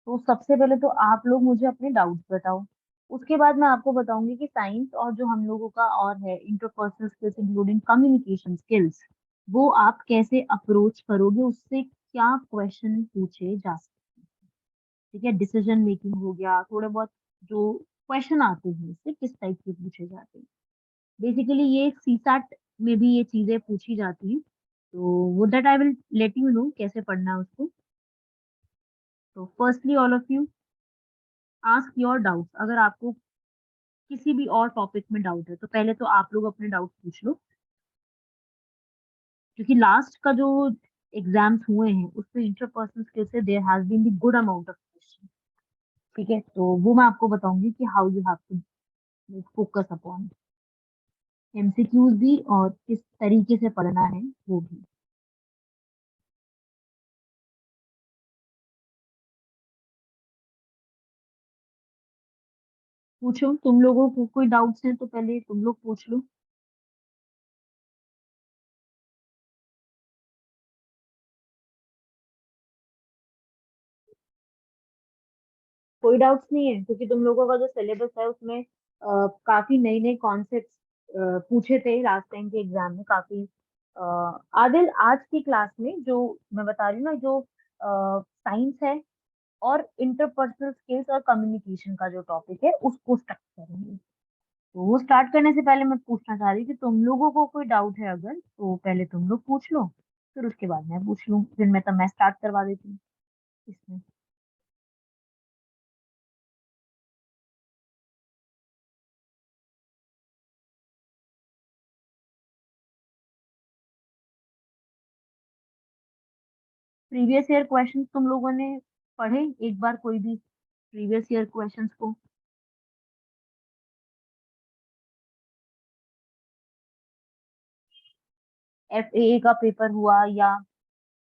तो सबसे पहले तो आप लोग मुझे अपने डाउट्स बताओ। उसके बाद मैं आपको बताऊंगी कि साइंस और जो हम लोगों का और है interpersonal skills including communication skills, वो आप कैसे अप्रोच करोगे, उससे क्या क्वेश्चन पूछे जा सकते हैं। ठीक है, डिसीजन मेकिंग हो गया, थोड़े बहुत जो क्वेश्चन आते हैं इससे किस टाइप के पूछे जाते हैं। बेसिकली ये सीसैट में भी ये चीजें पूछी जाती हैं। तो वो that I will let you know कैसे पढ़ना है उसको। तो firstly all of you ask your doubts. अगर आपको किसी भी और टॉपिक में डाउट है तो पहले तो आप लोग अपने डाउट पूछ लो, क्योंकि लास्ट का जो एग्जाम्स हुए हैं उसमें इंटरपर्सनल स्किल से there has been the good amount of question. ठीक है, तो वो मैं आपको बताऊंगी कि how you have to focus upon MCQs भी और किस तरीके से पढ़ना है वो भी। पूछो, तुम लोगों को कोई डाउट्स हैं तो पहले तुम लोग पूछ लो। कोई डाउट्स नहीं है, क्योंकि तुम लोगों का जो सिलेबस है उसमें काफी नए नए कॉन्सेप्ट पूछे थे लास्ट टाइम के एग्जाम में काफी। आदिल, आज की क्लास में जो मैं बता रही हूँ ना, जो साइंस है और इंटरपर्सनल स्किल्स और कम्युनिकेशन का जो टॉपिक है उसको स्टार्ट करेंगे। तो वो स्टार्ट करने से पहले मैं पूछना चाह रही थी कि तुम लोगों को कोई डाउट है अगर, तो पहले तुम लोग पूछ लो, फिर उसके बाद मैं पूछ लूँ, फिर मैं तब मैं स्टार्ट करवा देती हूँ इसमें। प्रीवियस ईयर क्वेश्चंस तुम लोगों ने पढ़े एक बार कोई भी प्रीवियस ईयर क्वेश्चंस को? एफए का पेपर हुआ या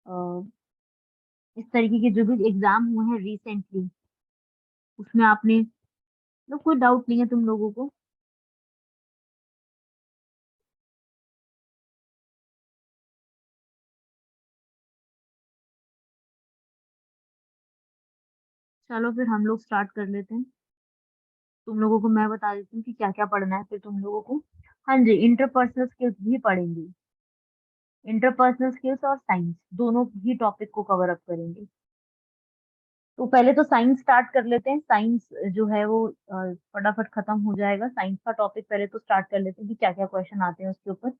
अ, इस तरीके के जो भी एग्जाम हुए हैं रिसेंटली, उसमें आपने मतलब कोई डाउट नहीं है तुम लोगों को? चलो फिर हम लोग स्टार्ट कर लेते हैं। तुम लोगों को मैं बता देती हूँ कि क्या क्या पढ़ना है फिर तुम लोगों को। हाँ जी, इंटरपर्सनल स्किल्स भी पढ़ेंगे। इंटरपर्सनल स्किल्स और साइंस दोनों ही टॉपिक को कवर अप करेंगे। तो पहले तो साइंस स्टार्ट कर लेते हैं। साइंस जो है वो फटाफट खत्म हो जाएगा। साइंस का टॉपिक पहले तो स्टार्ट कर लेते हैं कि क्या क्या क्वेश्चन आते हैं उसके ऊपर।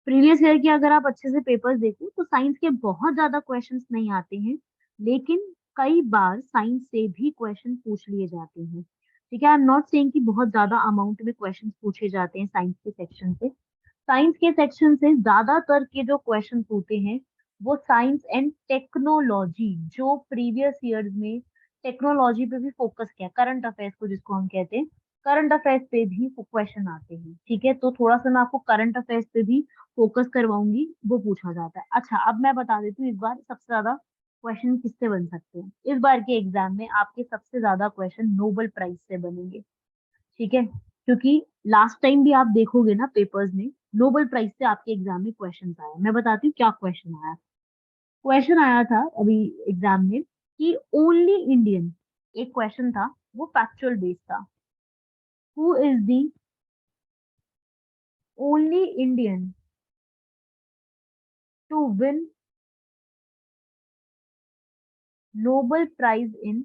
प्रीवियस ईयर की अगर आप अच्छे से पेपर्स देखो तो साइंस के बहुत ज्यादा क्वेश्चंस नहीं आते हैं, लेकिन कई बार साइंस से भी क्वेश्चन पूछ लिए जाते हैं। ठीक है, आई एम नॉट सेइंग कि बहुत ज्यादा अमाउंट में क्वेश्चंस पूछे जाते हैं साइंस के सेक्शन से। साइंस के सेक्शन से ज्यादातर के जो क्वेश्चंस होते हैं वो साइंस एंड टेक्नोलॉजी, जो प्रीवियस ईयर्स में टेक्नोलॉजी पे भी फोकस किया, करंट अफेयर्स को जिसको हम कहते हैं, करंट अफेयर्स पे भी क्वेश्चन आते हैं। ठीक है, तो थोड़ा सा मैं आपको करंट अफेयर्स पे भी फोकस करवाऊंगी, वो पूछा जाता है। अच्छा, अब मैं बता देती हूँ इस बार सबसे ज्यादा क्वेश्चन किससे बन सकते हैं। इस बार के एग्जाम में आपके सबसे ज्यादा क्वेश्चन नोबेल प्राइज से बनेंगे। ठीक है, क्योंकि लास्ट टाइम भी आप देखोगे ना पेपर्स में, नोबेल प्राइज से आपके एग्जाम में क्वेश्चन आया। मैं बताती हूँ क्या क्वेश्चन आया। क्वेश्चन आया था अभी एग्जाम में कि ओनली इंडियन, एक क्वेश्चन था, वो फैक्चुअल बेस्ड था। Who is the only Indian to win Nobel prize in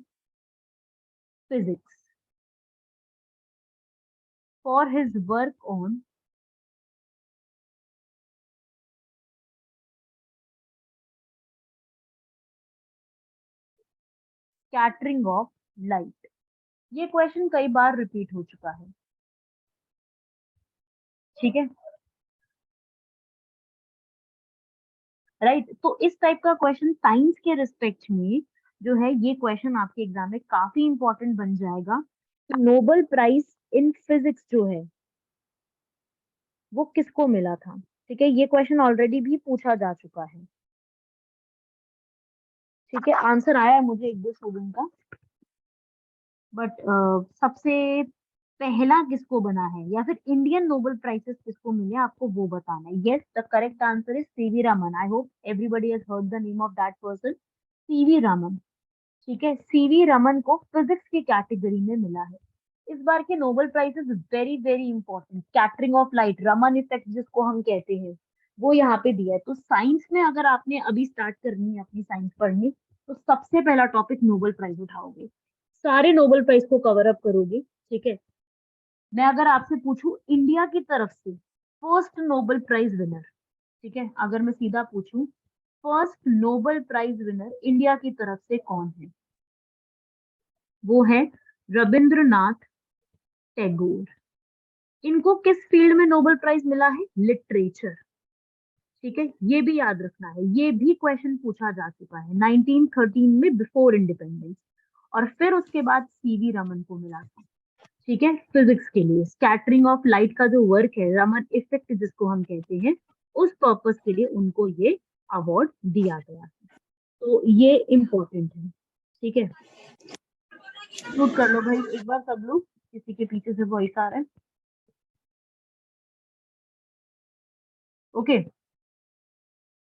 physics for his work on scattering of light? ये क्वेश्चन कई बार रिपीट हो चुका है। ठीक है, राइट। तो इस टाइप का क्वेश्चन साइंस के रिस्पेक्ट में जो है, ये क्वेश्चन आपके एग्जाम में काफी इंपॉर्टेंट बन जाएगा। तो नोबेल प्राइज इन फिजिक्स जो है वो किसको मिला था? ठीक है, ये क्वेश्चन ऑलरेडी भी पूछा जा चुका है। ठीक है, आंसर आया है मुझे एक दो स्टूडेंट का, बट सबसे पहला किसको बना है, या फिर इंडियन नोबेल प्राइजेस किसको मिले, आपको वो बताना है। Yes, the correct answer is CV Raman. I hope everybody has heard the name of that person, CV Raman. ठीक है, सीवी रमन को फिजिक्स की कैटेगरी में मिला है। इस बार के Nobel prize is very very important. Scattering of light, Raman effect जिसको हम कहते हैं, वो यहाँ पे दिया है। तो साइंस में अगर आपने अभी स्टार्ट करनी है अपनी साइंस पढ़नी, तो सबसे पहला टॉपिक नोबेल प्राइज उठाओगे, सारे नोबेल प्राइज को कवर अप करोगे। ठीक है, मैं अगर आपसे पूछूं इंडिया की तरफ से फर्स्ट नोबेल प्राइज विनर, ठीक है, अगर मैं सीधा पूछूं first Nobel prize winner India की तरफ से कौन है, वो है रविंद्रनाथ टैगोर। इनको किस फील्ड में नोबेल प्राइज मिला है, लिटरेचर। ठीक है, ये भी याद रखना है, ये भी क्वेश्चन पूछा जा चुका है 1913 में, बिफोर इंडिपेंडेंस। और फिर उसके बाद सीवी रमन को मिला था। ठीक है, फिजिक्स के लिए स्कैटरिंग ऑफ लाइट का जो वर्क है, रमन इफेक्ट जिसको हम कहते हैं, उस पर्पस के लिए उनको ये अवार्ड दिया गया है। तो ये इम्पोर्टेंट है। ठीक है, नोट कर लो भाई एक बार सब लोग, किसी के पीछे से वॉइस आ रहा है। ओके,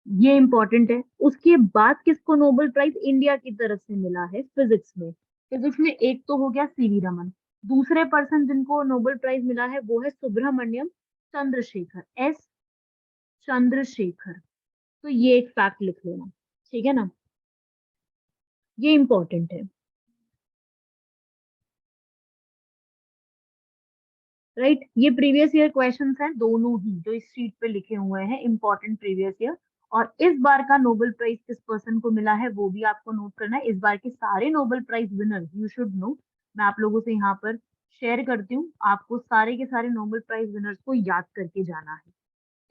ये इंपॉर्टेंट है। उसके बाद किसको नोबेल प्राइज इंडिया की तरफ से मिला है फिजिक्स में, फिजिक्स में एक तो हो गया सीवी रमन, दूसरे पर्सन जिनको नोबेल प्राइज मिला है वो है सुब्रमण्यम चंद्रशेखर, एस चंद्रशेखर। तो ये एक फैक्ट लिख लेना, ठीक है ना, ये इंपॉर्टेंट है। राइट, ये प्रीवियस ईयर क्वेश्चंस हैं दोनों ही जो इस शीट पे लिखे हुए हैं, इंपॉर्टेंट प्रीवियस ईयर। और इस बार का नोबेल प्राइज किस पर्सन को मिला है वो भी आपको नोट करना है। इस बार के सारे Nobel prize winner you should know, मैं आप लोगों से यहाँ पर शेयर करती हूँ, आपको सारे के सारे नोबेल प्राइज विनर्स को याद करके जाना है,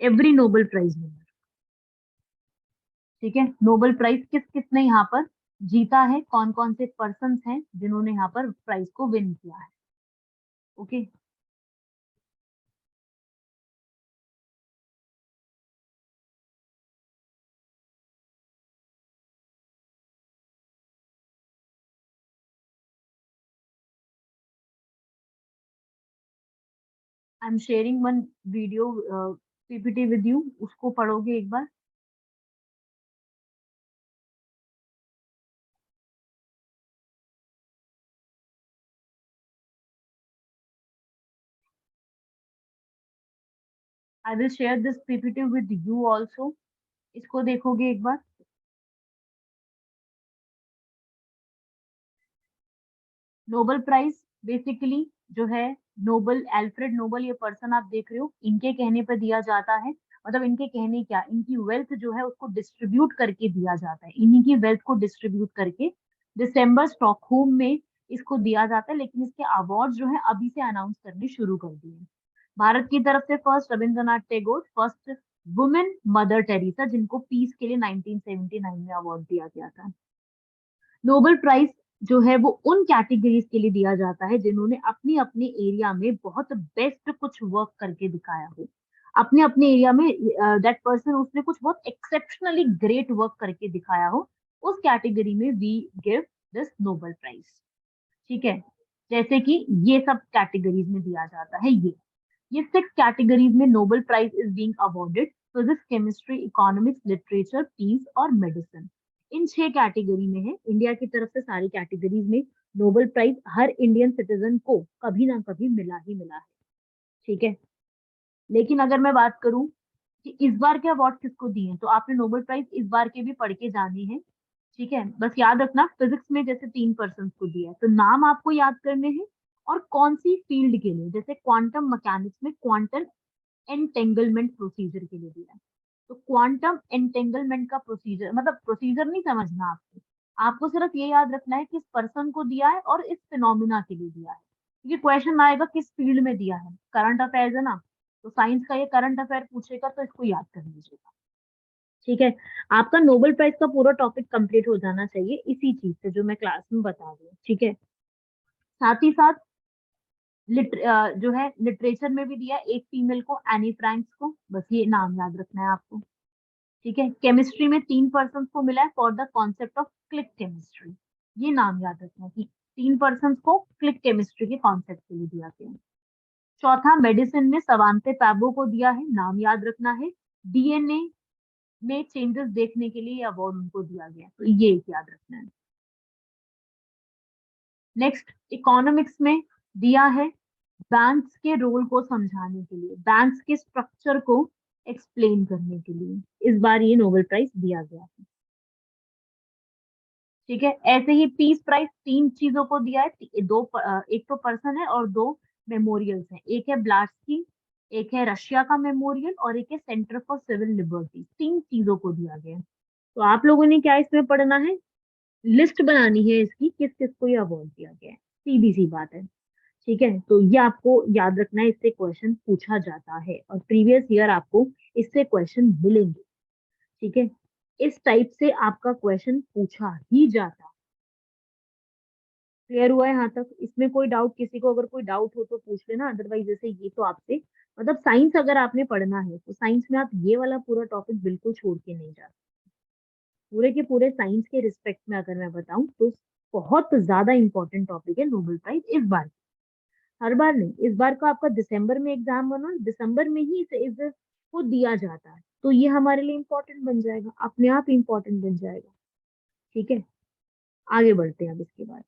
एवरी नोबेल प्राइज विनर। ठीक है, नोबेल प्राइज किस किसने यहाँ पर जीता है, कौन कौन से पर्सन हैं जिन्होंने यहाँ पर प्राइज को विन किया है। Okay, I am sharing one video PPT with you, उसको पढ़ोगे एक बार। I will share this PPT with you also, इसको देखोगे एक बार। नोबेल प्राइज बेसिकली जो है, नोबल एल्फ्रेड नोबल, ये पर्सन आप देख रहे हो, इनके कहने पर दिया जाता है। मतलब इनके कहने क्या, इनकी वेल्थ जो है उसको डिस्ट्रीब्यूट करके दिया जाता है, इन्हीं की वेल्थ को डिस्ट्रीब्यूट करके दिसंबर स्टॉकहोम में इसको दिया जाता है। लेकिन इसके अवार्ड जो है अभी से अनाउंस करने शुरू कर दिए हैं। भारत की तरफ से first Rabindranath Tagore, first women mother Teresa, जिनको पीस के लिए 1979 में अवार्ड दिया गया था। नोबेल प्राइज जो है वो उन कैटेगरीज के लिए दिया जाता है जिन्होंने अपनी अपने एरिया में बहुत बेस्ट कुछ वर्क करके दिखाया हो, अपने अपने एरिया में दैट पर्सन उसने कुछ बहुत एक्सेप्शनली ग्रेट वर्क करके दिखाया हो, उस कैटेगरी में we give this Nobel prize. ठीक है, जैसे कि ये सब कैटेगरीज में दिया जाता है। ये 6 कैटेगरीज में Nobel prize is being awarded, physics, chemistry, economics, literature, peace और मेडिसिन। इन 6 कैटेगरी में है, इंडिया की तरफ से सारी कैटेगरीज में नोबेल प्राइज हर इंडियन सिटीजन को कभी ना कभी मिला ही मिला है। ठीक है, लेकिन अगर मैं बात करूं कि इस बार के अवार्ड किसको दिए हैं, तो आपने नोबेल प्राइज इस बार के भी पढ़ के जाने हैं। ठीक है, बस याद रखना फिजिक्स में जैसे 3 पर्सन को दिया है तो नाम आपको याद करने हैं, और कौन सी फील्ड के लिए, जैसे क्वांटम मैकेनिक्स में क्वांटम एंटेंगलमेंट प्रोसीजर के लिए दिया है। तो क्वांटम एंटेंगलमेंट का प्रोसीजर, मतलब प्रोसीजर नहीं समझना आपको, आपको सिर्फ ये याद रखना है किस पर्सन को दिया है और इस फिनोमिना के लिए दिया है। क्योंकि क्वेश्चन आएगा किस फील्ड में दिया है, करंट अफेयर्स है ना, तो साइंस का ये करंट अफेयर पूछेगा तो इसको याद कर लीजिएगा। ठीक है, आपका नोबेल प्राइज का पूरा टॉपिक कंप्लीट हो जाना चाहिए इसी चीज से जो मैं क्लास में बता रही हूँ। ठीक है, साथ ही साथ जो है लिटरेचर में भी दिया है एक फीमेल को, एनी फ्रैंक्स को, बस ये नाम याद रखना है आपको। ठीक है, केमिस्ट्री में 3 पर्सन को मिला है for the concept of click chemistry, ये नाम याद रखना है कि 3 पर्सन को क्लिक केमिस्ट्री के कॉन्सेप्ट के लिए दिया गया है। चौथा, मेडिसिन में सवांते पैबो को दिया है, नाम याद रखना है। डीएनए में चेंजेस देखने के लिए अवार्ड उनको दिया गया, तो ये एक याद रखना है। नेक्स्ट, इकोनॉमिक्स में दिया है बैंक्स के रोल को समझाने के लिए, बैंक्स के स्ट्रक्चर को एक्सप्लेन करने के लिए इस बार ये नोबेल प्राइज दिया गया है। ठीक है, ऐसे ही पीस प्राइज तीन चीजों को दिया है, एक तो पर्सन है और दो मेमोरियल्स हैं। एक है ब्लास्की, एक है रशिया का मेमोरियल और एक है सेंटर फॉर सिविल लिबर्टी। तीन चीजों को दिया गया है। तो आप लोगों ने क्या इसमें पढ़ना है, लिस्ट बनानी है इसकी, किस किस को ये अवार्ड दिया गया है, सीधी सी बात है। ठीक है, तो ये आपको याद रखना है, इससे क्वेश्चन पूछा जाता है और प्रीवियस ईयर आपको इससे क्वेश्चन मिलेंगे। ठीक है, इस टाइप से आपका क्वेश्चन पूछा ही जाता है। क्लियर हुआ है यहाँ तक? इसमें कोई डाउट, किसी को अगर कोई डाउट हो तो पूछ लेना, अदरवाइज जैसे ये तो आपसे मतलब साइंस अगर आपने पढ़ना है तो साइंस में आप ये वाला पूरा टॉपिक बिल्कुल छोड़ के नहीं जा सकते। पूरे के पूरे साइंस के रिस्पेक्ट में अगर मैं बताऊं तो बहुत ज्यादा इंपॉर्टेंट टॉपिक है नोबेल प्राइज इस बार। हर बार नहीं, इस बार का आपका दिसंबर में एग्जाम होना, दिसंबर में ही इस को दिया जाता है, तो ये हमारे लिए इम्पोर्टेंट बन जाएगा, अपने आप इम्पोर्टेंट बन जाएगा। ठीक है, आगे बढ़ते हैं अब इसके बाद।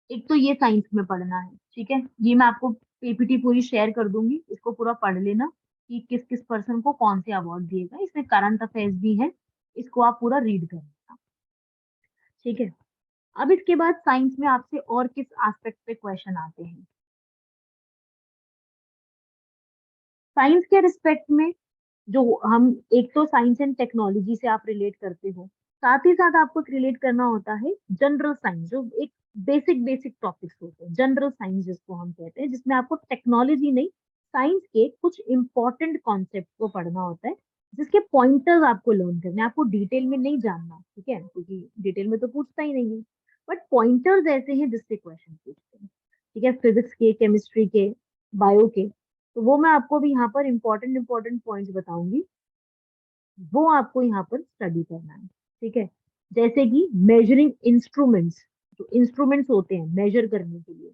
एक तो ये साइंस में पढ़ना है। ठीक है, ये मैं आपको पीपीटी पूरी शेयर कर दूंगी, इसको पूरा पढ़ लेना कि किस किस पर्सन को कौन से अवार्ड दिएगा, इसमें करंट अफेयर्स भी है, इसको आप पूरा रीड कर लेना। ठीक है, अब इसके बाद साइंस में आपसे और किस एस्पेक्ट पे क्वेश्चन आते हैं। साइंस के रिस्पेक्ट में जो हम, एक तो साइंस एंड टेक्नोलॉजी से आप रिलेट करते हो, साथ ही साथ आपको रिलेट करना होता है जनरल साइंस, जो एक बेसिक बेसिक टॉपिक्स होते हैं, जनरल साइंस जिसको हम कहते हैं, जिसमें आपको टेक्नोलॉजी नहीं, साइंस के कुछ इंपॉर्टेंट कॉन्सेप्ट को पढ़ना होता है, जिसके पॉइंटर्स आपको लर्न करने हैं, आपको डिटेल में नहीं जानना। ठीक है, क्योंकि डिटेल में तो पूछता ही नहीं है, बट पॉइंटर्स ऐसे हैं जिससे क्वेश्चन पूछते हैं। ठीक है, फिजिक्स के, केमिस्ट्री के, बायो के, तो वो मैं आपको भी यहाँ पर इंपॉर्टेंट इंपॉर्टेंट पॉइंट्स बताऊंगी, वो आपको यहाँ पर स्टडी करना है। ठीक है, जैसे कि मेजरिंग इंस्ट्रूमेंट्स, जो इंस्ट्रूमेंट्स होते हैं मेजर करने के लिए,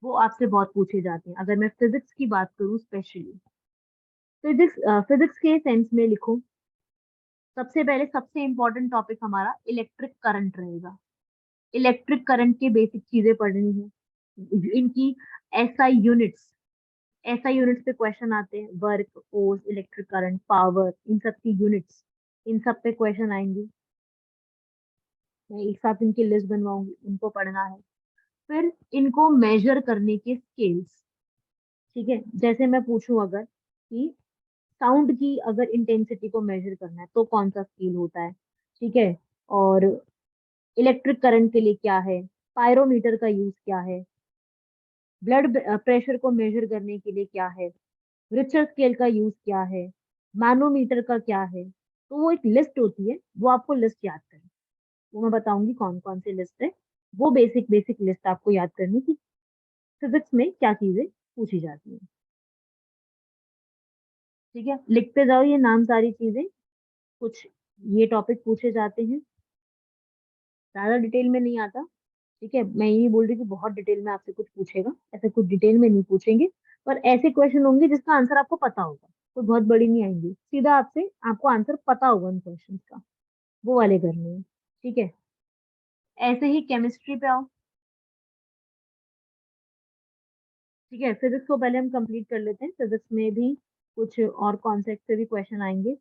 वो आपसे बहुत पूछे जाते हैं। अगर मैं फिजिक्स की बात करूँ स्पेशली, फिजिक्स फिजिक्स के सेंस में लिखो, सबसे पहले सबसे इंपॉर्टेंट टॉपिक हमारा इलेक्ट्रिक करंट रहेगा। इलेक्ट्रिक करंट की बेसिक चीजें पढ़नी है, इनकी एसआई यूनिट्स, ऐसा यूनिट्स पे क्वेश्चन आते हैं, work, force, electric current, power, इन सब की यूनिट्स, इन सब पे क्वेश्चन आएंगे। मैं एक साथ इनकी लिस्ट बनवाऊंगी, उनको पढ़ना है। फिर इनको मेजर करने के स्केल्स। ठीक है, जैसे मैं पूछूं अगर कि साउंड की अगर इंटेंसिटी को मेजर करना है तो कौन सा स्केल होता है। ठीक है, और इलेक्ट्रिक करंट के लिए क्या है, पायरोमीटर का यूज क्या है, ब्लड प्रेशर को मेजर करने के लिए क्या है, रिचर स्केल का यूज क्या है, मैनोमीटर का क्या है। तो वो एक लिस्ट होती है, वो आपको लिस्ट याद करनी, वो मैं बताऊंगी कौन कौन सी लिस्ट है। वो बेसिक बेसिक लिस्ट आपको याद करनी कि फिजिक्स में क्या चीजें पूछी जाती हैं। ठीक है, लिखते जाओ ये नाम सारी चीजें, कुछ ये टॉपिक पूछे जाते हैं, ज्यादा डिटेल में नहीं आता। ठीक है, मैं ये नहीं बोल रही कि बहुत डिटेल में आपसे कुछ पूछेगा, ऐसे कुछ डिटेल में नहीं पूछेंगे, पर ऐसे क्वेश्चन होंगे जिसका आंसर आपको पता होगा, कोई बहुत बड़ी नहीं आएंगी, सीधा आपसे आपको आंसर पता होगा उन क्वेश्चन का, वो वाले करने हैं। ठीक है, ऐसे ही केमिस्ट्री पे आओ। ठीक है, फिजिक्स को पहले हम कंप्लीट कर लेते हैं, फिजिक्स में भी कुछ और कॉन्सेप्ट से भी क्वेश्चन आएंगे,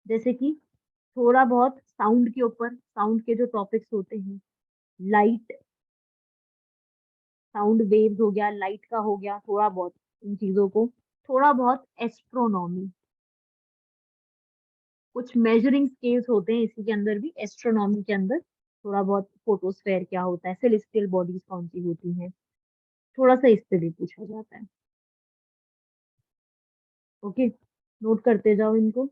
जैसे कि थोड़ा बहुत साउंड के ऊपर, साउंड के जो टॉपिक्स होते हैं, लाइट, साउंड वेव्स हो गया, लाइट का हो गया, थोड़ा बहुत इन चीजों को, थोड़ा बहुत एस्ट्रोनॉमी, कुछ मेजरिंग स्केल्स होते हैं इसी के अंदर भी, एस्ट्रोनॉमी के अंदर थोड़ा बहुत, फोटोस्फेयर क्या होता है, सेलेस्टियल बॉडीज कौन सी होती हैं, थोड़ा सा इस पे भी पूछा जाता है। ओके, नोट करते जाओ इनको।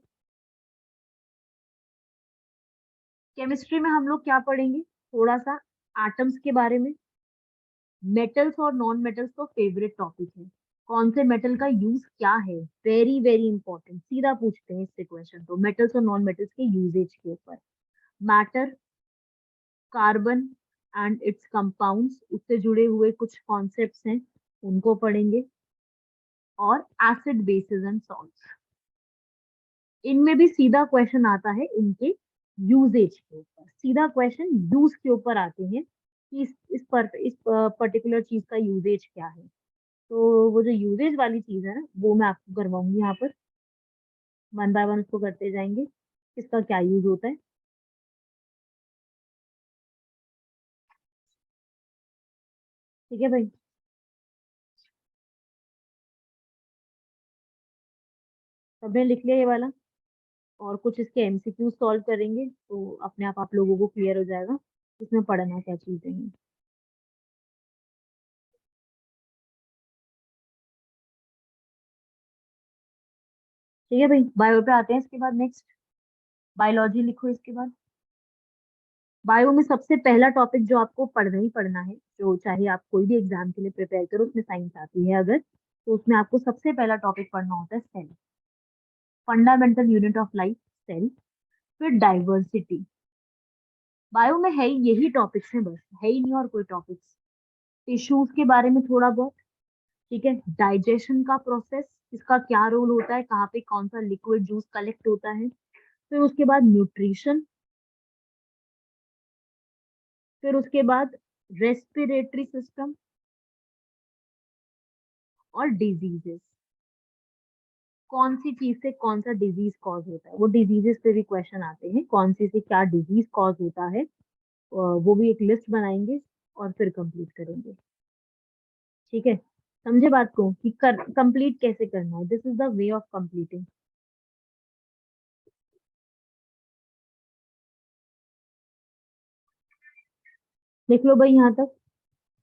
केमिस्ट्री में हम लोग क्या पढ़ेंगे, थोड़ा सा एटम्स के बारे में, मेटल्स और नॉन मेटल्स तो फेवरेट टॉपिक है, कौन से मेटल का यूज क्या है, वेरी वेरी इंपॉर्टेंट, सीधा पूछते हैं इससे क्वेश्चन, तो मेटल्स और नॉन मेटल्स के यूजेज के ऊपर, matter, carbon and it's compounds, उससे जुड़े हुए कुछ कॉन्सेप्ट्स हैं, उनको पढ़ेंगे, और एसिड बेसिस एंड सॉल्ट्स। इनमें भी सीधा क्वेश्चन आता है इनके यूजेज के ऊपर, सीधा क्वेश्चन यूज के ऊपर आते हैं कि इस पर्टिकुलर चीज का यूजेज क्या है। तो वो जो यूजेज वाली चीज है ना, वो मैं आपको करवाऊंगी यहाँ पर, वन बाय वन उसको करते जाएंगे, किसका क्या यूज होता है। ठीक है भाई। सबने लिख लिया ये वाला, और कुछ इसके एमसीक्यू सॉल्व करेंगे तो अपने आप लोगों को क्लियर हो जाएगा इसमें पढ़ना क्या चीजें हैं। ठीक है भाई, बायो पे आते हैं इसके बाद नेक्स्ट। बायोलॉजी लिखो इसके बाद। बायो में सबसे पहला टॉपिक जो आपको पढ़ना ही पढ़ना है, जो चाहे आप कोई भी एग्जाम के लिए प्रिपेयर करो, उसमें साइंस आती है अगर, तो उसमें आपको सबसे पहला टॉपिक पढ़ना होता है cell, fundamental unit of life, cell. फिर डाइवर्सिटी। बायो में है ही यही टॉपिक्स हैं बस, है ही नहीं और कोई टॉपिक्स। टिश्यूज के बारे में थोड़ा बहुत, ठीक है। डाइजेशन का प्रोसेस, इसका क्या रोल होता है, कहाँ पे कौन सा लिक्विड जूस कलेक्ट होता है। फिर उसके बाद न्यूट्रिशन। फिर उसके बाद रेस्पिरेटरी सिस्टम और डिजीजेस। कौन सी चीज से कौन सा डिजीज कॉज होता है, वो डिजीजेस पे भी क्वेश्चन आते हैं, कौन सी से क्या डिजीज कॉज होता है। वो भी एक लिस्ट बनाएंगे और फिर कंप्लीट करेंगे। ठीक है, समझे बात को कि कर कंप्लीट कैसे करना है, this is the way of completing. लिख लो भाई यहाँ तक।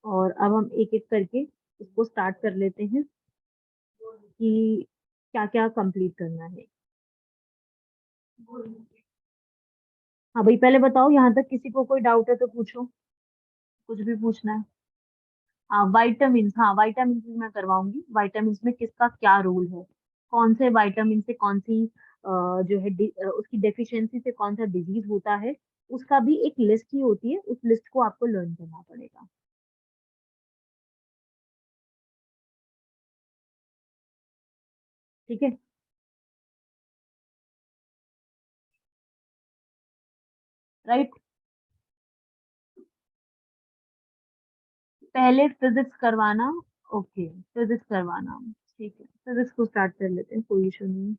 और अब हम एक एक करके इसको स्टार्ट कर लेते हैं कि क्या क्या कंप्लीट करना है। हाँ भाई, पहले बताओ यहाँ तक किसी को कोई डाउट है तो पूछो, कुछ भी पूछना है। हाँ वाइटामिन, हाँ वाइटामिन मैं करवाऊंगी, वाइटामिन में किसका क्या रोल है, कौन से वाइटामिन से कौन सी जो है उसकी डेफिशिएंसी से कौन सा डिजीज होता है, उसका भी एक लिस्ट ही होती है, उस लिस्ट को आपको लर्न करना पड़ेगा। ठीक है। राइट। पहले फिजिक्स करवाना। ओके, फिजिक्स करवाना। ठीक है, फिजिक्स को स्टार्ट कर लेते हैं, कोई इशू नहीं।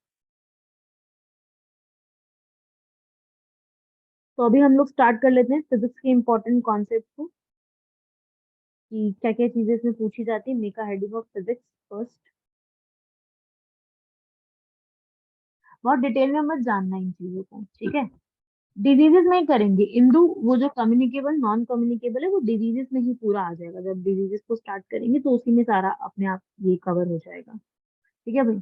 तो अभी हम लोग स्टार्ट कर लेते हैं फिजिक्स के इंपॉर्टेंट कॉन्सेप्ट को, कि क्या क्या चीजें इसमें पूछी जाती है। Make a heading of physics first. बहुत डिटेल में मत जानना इन चीजों को, ठीक है। डिजीजेस में ही करेंगे इंदु, वो जो कम्युनिकेबल नॉन कम्युनिकेबल है वो डिजीजेस में ही पूरा आ जाएगा, जब डिजीजेस को स्टार्ट करेंगे तो उसी में सारा अपने आप ये कवर हो जाएगा। ठीक है भाई।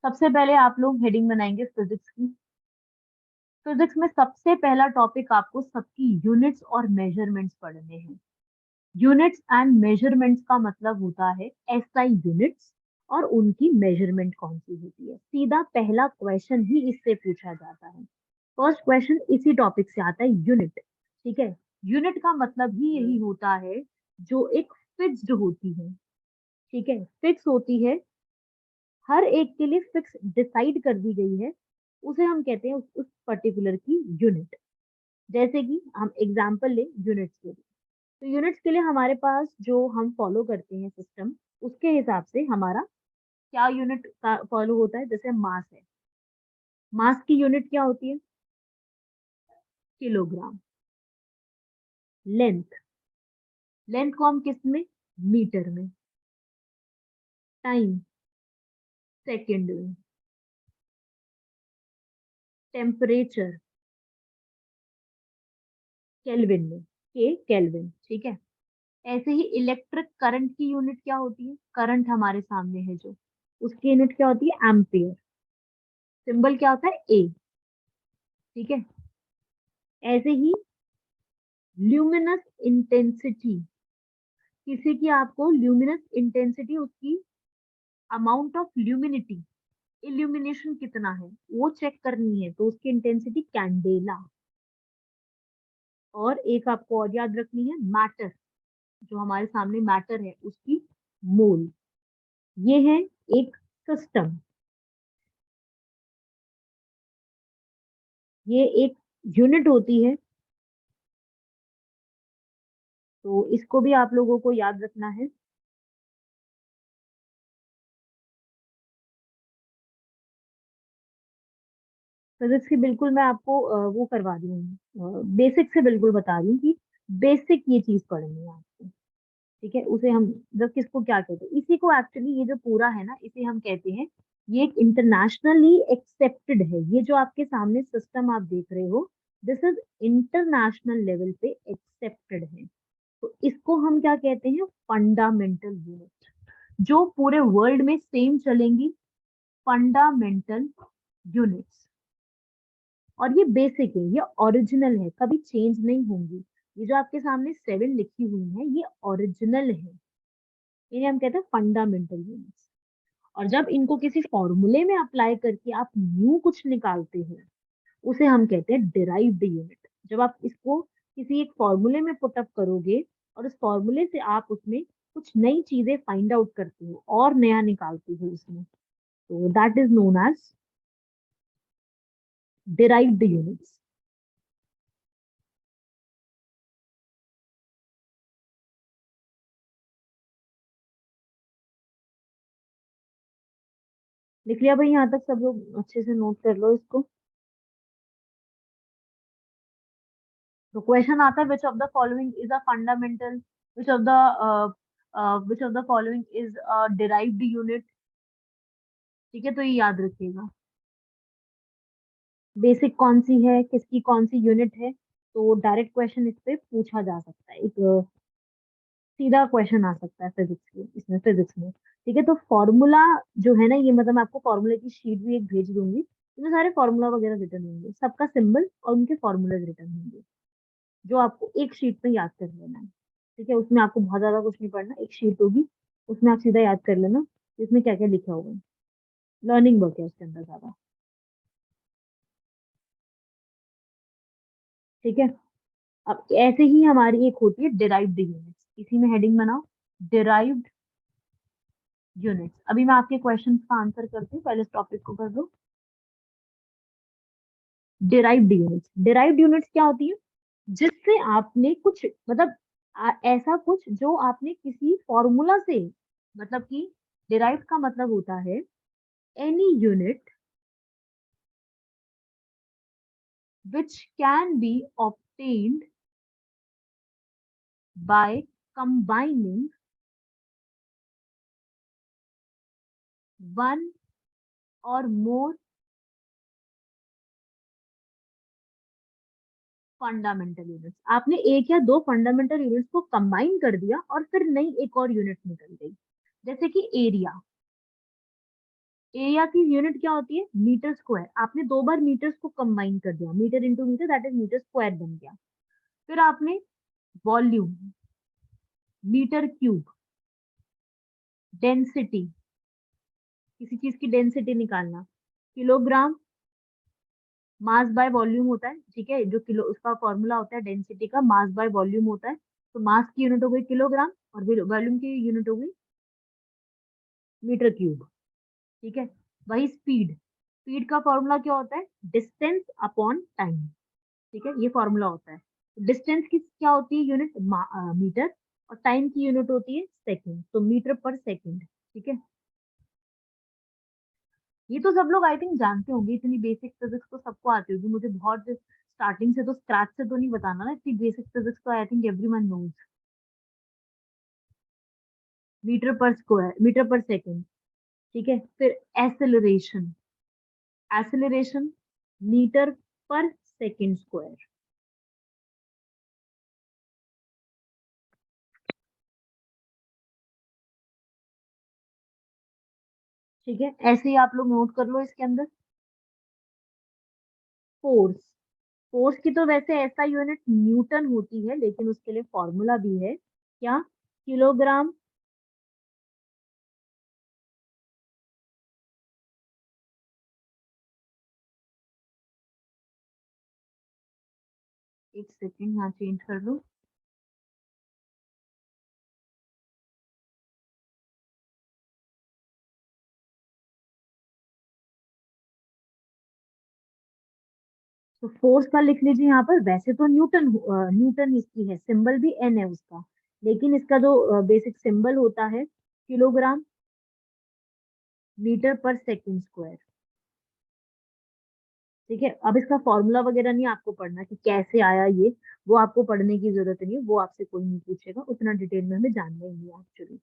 सबसे पहले आप लोग हेडिंग बनाएंगे फिजिक्स की। फिजिक्स में सबसे पहला टॉपिक आपको सबकी यूनिट्स और मेजरमेंट्स पढ़ने हैं। यूनिट्स एंड मेजरमेंट्स का मतलब होता है एसआई यूनिट्स, और उनकी मेजरमेंट कौन सी होती है। सीधा पहला क्वेश्चन ही इससे पूछा जाता है। फर्स्ट क्वेश्चन इसी टॉपिक से आता है, यूनिट। ठीक है। यूनिट का मतलब ही यही होता है जो एक फिक्स्ड होती है। ठीक है, फिक्स होती है, हर एक के लिए फिक्स डिसाइड कर दी गई है, उसे हम कहते हैं उस पर्टिकुलर की यूनिट। जैसे कि हम एग्जांपल ले यूनिट्स के लिए, तो यूनिट्स के लिए हमारे पास जो हम फॉलो करते हैं सिस्टम, उसके हिसाब से हमारा क्या यूनिट फॉलो होता है। जैसे मास है, मास की यूनिट क्या होती है, किलोग्राम। लेंथ, लेंथ को हम किस में, मीटर में। टाइम, सेकेंड में। टेम्परेचर, केल्विन में, के केल्विन। ठीक है। ऐसे ही इलेक्ट्रिक करंट की यूनिट क्या होती है, करंट हमारे सामने है जो, उसकी यूनिट क्या होती है, एम्पियर। सिंबल क्या होता है, ए। ठीक है। ऐसे ही ल्यूमिनस इंटेंसिटी, किसी की आपको ल्यूमिनस इंटेंसिटी, उसकी अमाउंट ऑफ ल्यूमिनिटी, इल्यूमिनेशन कितना है वो चेक करनी है, तो उसकी इंटेंसिटी कैंडेला। और एक आपको और याद रखनी है, मैटर, जो हमारे सामने मैटर है उसकी मोल। ये है एक सिस्टम, ये एक यूनिट होती है, तो इसको भी आप लोगों को याद रखना है। फिजिक्स की बिल्कुल मैं आपको वो करवा रही हूँ, बेसिक से बिल्कुल बता रही हूँ कि बेसिक ये चीज पढ़नी है आपको। ठीक है, उसे हम जब किसको क्या कहते हैं, इसी को एक्चुअली ये जो पूरा है ना, इसे हम कहते हैं, ये एक इंटरनेशनली एक्सेप्टेड है। ये जो आपके सामने सिस्टम आप देख रहे हो, दिस इज इंटरनेशनल लेवल पे एक्सेप्टेड है। तो इसको हम क्या कहते हैं, फंडामेंटल यूनिट, जो पूरे वर्ल्ड में सेम चलेंगी, फंडामेंटल यूनिट्स। और ये बेसिक है, ये ओरिजिनल है, कभी चेंज नहीं होंगी। ये जो आपके सामने 7 लिखी हुई है, ये ओरिजिनल है, इन्हें हम कहते हैं फंडामेंटल यूनिट्स। और जब इनको किसी फॉर्मूले में अप्लाई करके आप न्यू कुछ निकालते हो, उसे हम कहते हैं डिराइव्ड यूनिट। जब आप इसको किसी एक फॉर्मूले में पुटअप करोगे और उस फॉर्मूले से आप उसमें कुछ नई चीजें फाइंड आउट करते हो और नया निकालते हो उसमें, तो that is known as derived units. लिख लिया भाई? यहाँ तक सब लोग अच्छे से नोट कर लो इसको। तो क्वेश्चन आता है, which of the following is a fundamental, which of the which of the following is a derived unit. ठीक है, तो ये याद रखिएगा, बेसिक कौन सी है, किसकी कौन सी यूनिट है। तो डायरेक्ट क्वेश्चन इस पे पूछा जा सकता है, एक सीधा क्वेश्चन आ सकता है फिजिक्स के, इसमें फिजिक्स में। ठीक है, तो फॉर्मूला जो है ना, ये मतलब मैं आपको फॉर्मूले की शीट भी एक भेज दूंगी, इसमें सारे फॉर्मूला वगैरह रिटर्न होंगे, सबका सिंबल और उनके फॉर्मूले रिटर्न होंगे, जो आपको एक शीट में याद कर लेना है। ठीक है, उसमें आपको बहुत ज्यादा कुछ नहीं पढ़ना, एक शीट होगी, उसमें आप सीधा याद कर लेना इसमें क्या क्या लिखा होगा। लर्निंग वर्क है उसके अंदर ज्यादा। ठीक है, अब ऐसे ही हमारी एक होती है डिराइव्ड यूनिट्स, इसी में हेडिंग बनाओ, डिराइव्ड यूनिट्स। अभी मैं आपके क्वेश्चन का आंसर करती हूँ, पहले इस टॉपिक को कर दो। डिराइव्ड यूनिट्स, डिराइव्ड यूनिट्स क्या होती है, जिससे आपने कुछ मतलब ऐसा कुछ जो आपने किसी फॉर्मूला से, मतलब कि डिराइव्ड का मतलब होता है any unit which can be obtained by combining one or more fundamental units. आपने एक या दो फंडामेंटल यूनिट्स को कंबाइन कर दिया और फिर नई एक और यूनिट निकल गई। जैसे कि एरिया, एरिया की यूनिट क्या होती है, मीटर स्क्वायर। आपने दो बार मीटर्स को कंबाइन कर दिया, metre into metre, that is metre square बन गया। फिर आपने वॉल्यूम, मीटर क्यूब, डेंसिटी, किसी चीज की डेंसिटी निकालना, किलोग्राम, मास बाय वॉल्यूम होता है। ठीक है, जो किलो उसका फॉर्मूला होता है डेंसिटी का, मास बाय वॉल्यूम होता है। तो मास की यूनिट हो गई किलोग्राम और वॉल्यूम की यूनिट हो गई मीटर क्यूब। ठीक है, वही स्पीड, स्पीड का फॉर्मूला क्या होता है, डिस्टेंस अपॉन टाइम। ठीक है, ये फॉर्मूला होता है। डिस्टेंस की क्या होती है यूनिट, मीटर, और टाइम की यूनिट होती है सेकंड, तो मीटर पर सेकंड। ठीक है, ये तो सब लोग आई थिंक जानते होंगे, इतनी बेसिक फिजिक्स तो सबको आती होगी, मुझे बहुत स्टार्टिंग से तो स्क्रैच से तो नहीं बताना ना, इतनी बेसिक फिजिक्स तो I think everyone knows. Metre पर स्क्वायर, मीटर पर सेकंड। ठीक है, फिर एसेलरेशन, एसेलरेशन मीटर पर सेकंड स्क्वायर। ठीक है, ऐसे ही आप लोग नोट कर लो इसके अंदर। फोर्स, फोर्स की तो वैसे ऐसा यूनिट न्यूटन होती है, लेकिन उसके लिए फॉर्मूला भी है, क्या, किलोग्राम, एक सेकंड यहाँ चेंज कर लो, तो फोर्स का लिख लीजिए यहाँ पर। वैसे तो न्यूटन इसकी है, सिंबल भी एन है उसका, लेकिन इसका जो बेसिक सिंबल होता है किलोग्राम मीटर पर सेकंड स्क्वायर। ठीक है, अब इसका फॉर्मूला वगैरह नहीं आपको पढ़ना कि कैसे आया ये, वो आपको पढ़ने की जरूरत नहीं है, वो आपसे कोई नहीं पूछेगा, उतना डिटेल में हमें जानना ही नहीं है एक्चुअली।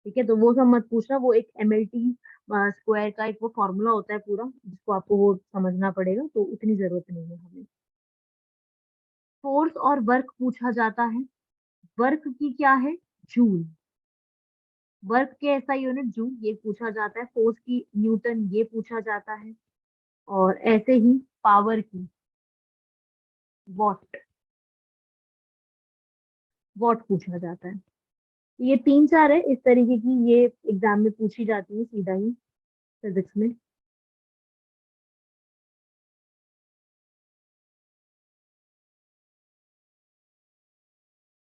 ठीक है, तो वो सब मत पूछना, वो एक एमएलटी स्क्वायर का एक वो फॉर्मूला होता है पूरा, जिसको आपको वो समझना पड़ेगा, तो उतनी जरूरत नहीं है हमें। फोर्स और वर्क पूछा जाता है। वर्क की क्या है? जूल। वर्क के एसआई यूनिट जूल, ये पूछा जाता है। फोर्स की न्यूटन, ये पूछा जाता है। और ऐसे ही पावर की वॉट, वॉट पूछा जाता है। ये तीन चार है इस तरीके की, ये एग्जाम में पूछी जाती है सीधा ही फिजिक्स में।